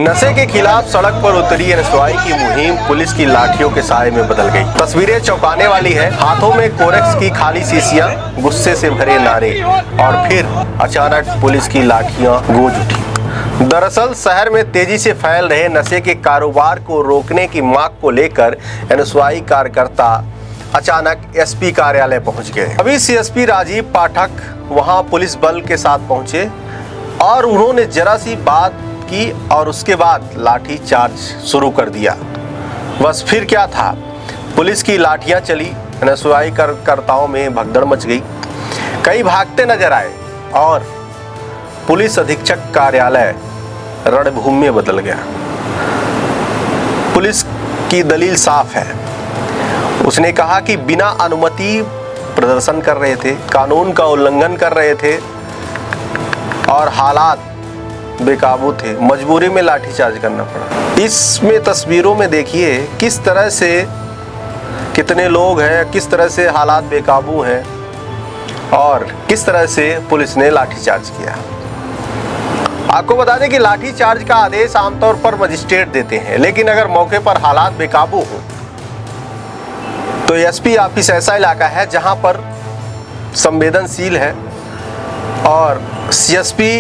नशे के खिलाफ सड़क पर उतरी एनएसयूआई की मुहिम पुलिस की लाठियों के साए में बदल गई। तस्वीरें चौंकाने वाली है। हाथों में कोरेक्स की खाली शीशियां, गुस्से से भरे नारे और फिर अचानक पुलिस की लाठियां गूंज उठी। दरअसल शहर में तेजी से फैल रहे नशे के कारोबार को रोकने की मांग को लेकर एनएसयूआई कार्यकर्ता अचानक एसपी कार्यालय पहुंच गए। अभी सीएसपी राजीव पाठक वहां पुलिस बल के साथ पहुंचे और उन्होंने जरा सी बात की और उसके बाद लाठी चार्ज शुरू कर दिया। बस फिर क्या था, पुलिस की लाठियां चली, एनएसयूआई कार्यकर्ताओं में भगदड़ मच गई। कई भागते नजर आए और पुलिस अधीक्षक कार्यालय रणभूमि में बदल गया। पुलिस की दलील साफ है। उसने कहा कि बिना अनुमति प्रदर्शन कर रहे थे, कानून का उल्लंघन कर रहे थे और हालात बेकाबू थे, मजबूरी में लाठीचार्ज करना पड़ा। इसमें तस्वीरों में देखिए किस तरह से कितने लोग हैं, किस तरह से हालात बेकाबू हैं और किस तरह से पुलिस ने लाठीचार्ज किया। आपको बता दें कि लाठीचार्ज का आदेश आमतौर पर मजिस्ट्रेट देते हैं, लेकिन अगर मौके पर हालात बेकाबू हो तो एसपी ऑफिस ऐसा इलाका है जहां पर संवेदनशील है और सीएसपी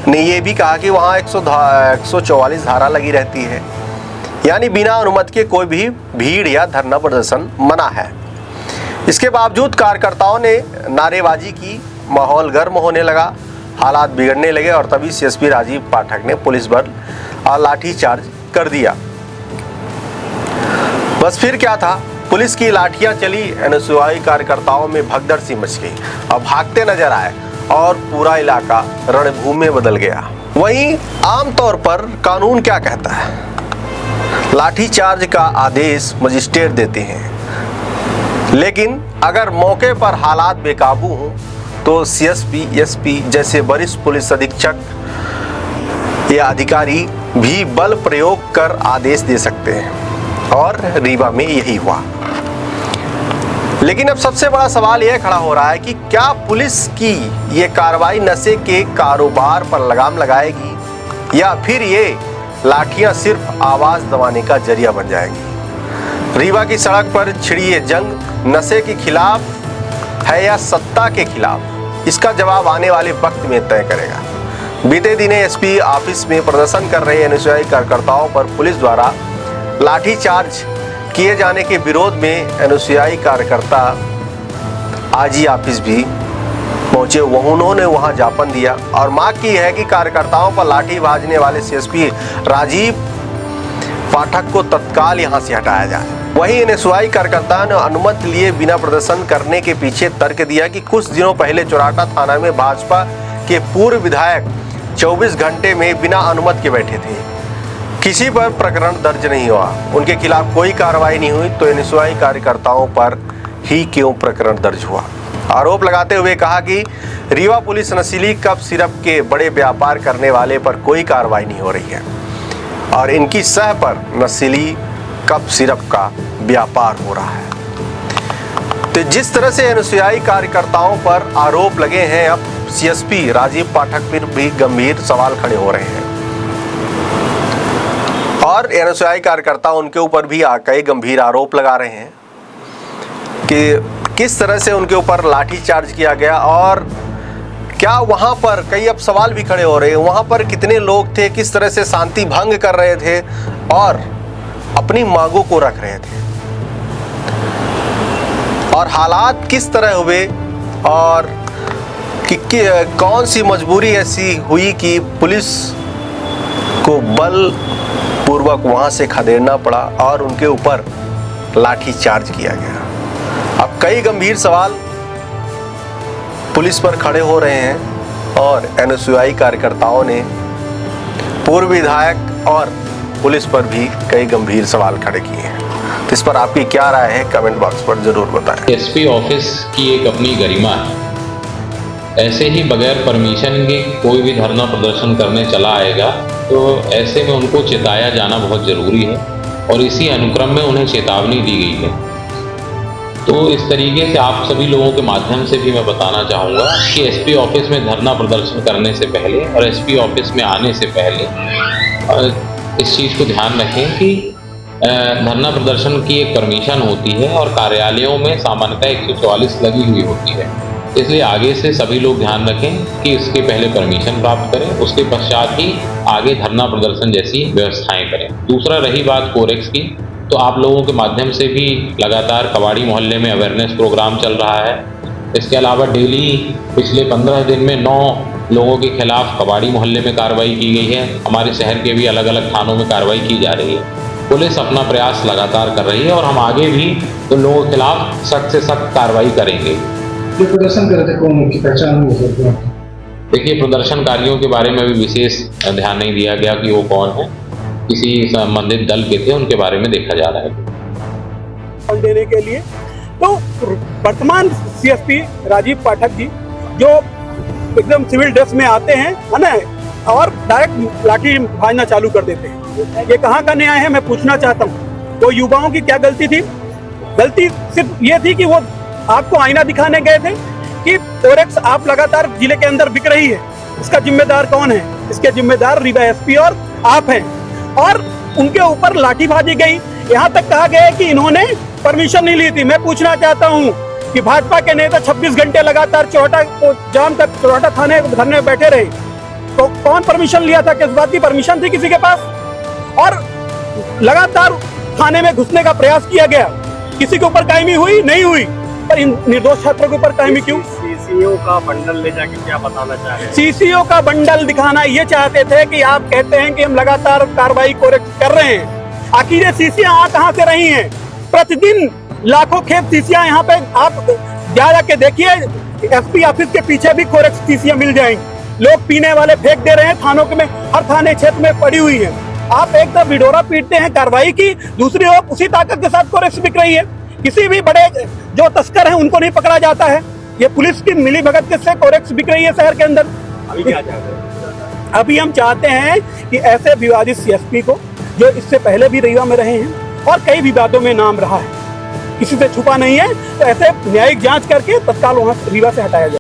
ने यह भी कहा कि वहाँ 144 धारा लगी रहती है, यानी बिना अनुमति के कोई भी भीड़ या धरना प्रदर्शन मना है। इसके बावजूद कार्यकर्ताओं ने नारेबाजी की, माहौल गर्म होने लगा, हालात बिगड़ने लगे और तभी सीएसपी राजीव पाठक ने पुलिस बल और लाठी चार्ज कर दिया। बस फिर क्या था, पुलिस की लाठियां चली, एनएसयूआई कार्यकर्ताओं में भगदड़ सी मच गई। अब भागते नजर आए और पूरा इलाका रणभूमि में बदल गया। वहीं आमतौर पर कानून क्या कहता है, लाठीचार्ज का आदेश मजिस्ट्रेट देते हैं, लेकिन अगर मौके पर हालात बेकाबू हों तो सीएसपी, एसपी जैसे वरिष्ठ पुलिस अधीक्षक या अधिकारी भी बल प्रयोग कर आदेश दे सकते हैं और रीवा में यही हुआ। लेकिन अब सबसे बड़ा सवाल यह खड़ा हो रहा है कि क्या पुलिस की ये कार्रवाई नशे के कारोबार पर लगाम लगाएगी या फिर ये लाठियां सिर्फ आवाज दबाने का जरिया बन जाएगी। रीवा की सड़क पर छिड़ी ये जंग नशे के खिलाफ है या सत्ता के खिलाफ, इसका जवाब आने वाले वक्त में तय करेगा। बीते दिने एसपी ऑफिस में प्रदर्शन कर रहे एनएसयूआई कार्यकर्ताओं पर पुलिस द्वारा लाठीचार्ज किए जाने के विरोध में एनएसयूआई कार्यकर्ता आईजी ऑफिस भी पहुंचे। उन्होंने वहां ज्ञापन दिया और मांग की है कि कार्यकर्ताओं पर लाठी भाजने वाले सीएसपी राजीव पाठक को तत्काल यहां से हटाया जाए। वहीं एनएसयूआई कार्यकर्ता ने अनुमति लिए बिना प्रदर्शन करने के पीछे तर्क दिया कि कुछ दिनों पहले चौराटा थाना में भाजपा के पूर्व विधायक 24 घंटे में बिना अनुमति के बैठे थे, किसी पर प्रकरण दर्ज नहीं हुआ, उनके खिलाफ कोई कार्रवाई नहीं हुई, तो एनएसयूआई कार्यकर्ताओं पर ही क्यों प्रकरण दर्ज हुआ। आरोप लगाते हुए कहा कि रीवा पुलिस नशीली कप सिरप के बड़े व्यापार करने वाले पर कोई कार्रवाई नहीं हो रही है और इनकी सह पर नशीली कप सिरप का व्यापार हो रहा है। तो जिस तरह से एनएसयूआई कार्यकर्ताओं पर आरोप लगे हैं, अब सीएसपी राजीव पाठक पर भी गंभीर सवाल खड़े हो रहे हैं और एनएसयूआई कार्यकर्ता उनके ऊपर भी कई गंभीर आरोप लगा रहे हैं कि किस तरह से उनके ऊपर लाठीचार्ज किया गया और क्या वहां पर कई अब सवाल भी खड़े हो रहे हैं, वहां पर कितने लोग थे, किस तरह से शांति भंग कर रहे थे और अपनी मांगों को रख रहे थे और हालात किस तरह हुए और कौन सी मजबूरी ऐसी हुई कि पुलिस को बल पूर्वक वहां से खदेड़ना पड़ा और उनके ऊपर लाठी चार्ज किया गया। अब कई गंभीर सवाल पुलिस पर खड़े हो रहे हैं और एनएसयूआई कार्यकर्ताओं ने पूर्व विधायक और पुलिस पर भी कई गंभीर सवाल खड़े किए हैं। तो इस पर आपकी क्या राय है, कमेंट बॉक्स पर जरूर बताएं। एसपी ऑफिस की एक अपनी गरिमा है, ऐसे ही बगैर परमिशन के कोई भी धरना प्रदर्शन करने चला आएगा तो ऐसे में उनको चेताया जाना बहुत ज़रूरी है और इसी अनुक्रम में उन्हें चेतावनी दी गई है। तो इस तरीके से आप सभी लोगों के माध्यम से भी मैं बताना चाहूँगा कि एसपी ऑफिस में धरना प्रदर्शन करने से पहले और एसपी ऑफिस में आने से पहले इस चीज़ को ध्यान रखें कि धरना प्रदर्शन की एक परमिशन होती है और कार्यालयों में सामान्यतः 144 लगी हुई होती है, इसलिए आगे से सभी लोग ध्यान रखें कि इसके पहले परमिशन प्राप्त करें, उसके पश्चात ही आगे धरना प्रदर्शन जैसी व्यवस्थाएं करें। दूसरा, रही बात कोरेक्स की, तो आप लोगों के माध्यम से भी लगातार कबाड़ी मोहल्ले में अवेयरनेस प्रोग्राम चल रहा है। इसके अलावा डेली पिछले 15 दिन में 9 लोगों के खिलाफ कबाड़ी मोहल्ले में कार्रवाई की गई है। हमारे शहर के भी अलग अलग थानों में कार्रवाई की जा रही है। पुलिस अपना प्रयास लगातार कर रही है और हम आगे भी उन लोगों के खिलाफ सख्त से सख्त कार्रवाई करेंगे। जो प्रदर्शन कर रहे थे, कौन उनकी पहचान नहीं हो सकती? देखिए, प्रदर्शनकारियों के बारे में भी विशेष ध्यान नहीं दिया गया कि वो कौन है। किसी संबंधित दल के थे, उनके बारे में देखा जा रहा है। देने के लिए तो वर्तमान सीएसपी राजीव पाठक जी जो एकदम सिविल ड्रेस में आते हैं, है ना, और डायरेक्ट लाठी भाजना चालू कर देते हैं। ये कहाँ का न्याय है, मैं पूछना चाहता हूँ। वो युवाओं की क्या गलती थी? गलती सिर्फ ये थी कि वो आपको आईना दिखाने गए थे कि कोरेक्स आप लगातार जिले के अंदर बिक रही है। इसका जिम्मेदार कौन है? इसके जिम्मेदार रीवा एसपी और आप हैं, और उनके ऊपर लाठीबाजी गई। यहाँ तक कहा गया कि इन्होंने परमिशन नहीं ली थी। मैं पूछना चाहता हूँ कि भाजपा के नेता 26 घंटे लगातार चौराटा थाने धरने में बैठे रहे, तो कौन परमिशन लिया था? किस बात की परमिशन थी किसी के पास? और लगातार थाने में घुसने का प्रयास किया गया। किसी के ऊपर कायमी हुई? नहीं हुई। पर इन निर्दोष छात्रों के ऊपर कायमी क्यों? सीसीओ का बंडल ले जाके क्या बताना चाह रहे हैं? सीसीओ का बंडल दिखाना ये चाहते थे कि आप कहते हैं कि हम लगातार कार्रवाई कोरेक्ट कर रहे हैं। आखिर ये सीसियां कहाँ से रही हैं? प्रतिदिन लाखों खेप सीसियां यहाँ पे आप जाके देखिए, एसपी ऑफिस के पीछे भी कोरेक्ट सीसियां मिल जाएंगी। लोग पीने वाले फेंक दे रहे हैं थानों के में, हर थाने क्षेत्र में पड़ी हुई है। आप एक तरफ विडोरा पीटते हैं कार्रवाई की, दूसरी ओर उसी ताकत के साथ कोरेक्स बिक रही है। किसी भी बड़े जो तस्कर हैं उनको नहीं पकड़ा जाता है। ये पुलिस की मिली भगत से कोरेक्स बिक रही है शहर के अंदर। अभी क्या चाहते हैं? अभी हम चाहते हैं कि ऐसे विवादित सीएसपी को, जो इससे पहले भी रीवा में रहे हैं और कई विवादों में नाम रहा है, किसी से छुपा नहीं है, तो ऐसे न्यायिक जांच करके तत्काल वहां रीवा से हटाया जाए।